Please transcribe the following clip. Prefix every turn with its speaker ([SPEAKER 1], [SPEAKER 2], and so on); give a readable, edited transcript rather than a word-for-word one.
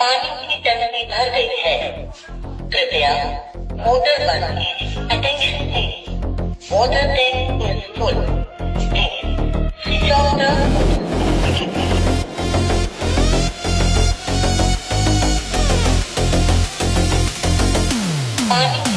[SPEAKER 1] पानी की टंकी भर गई है, कृपया मोटर बंद कीजिए। Attention please, water tank is full. Switch off the पानी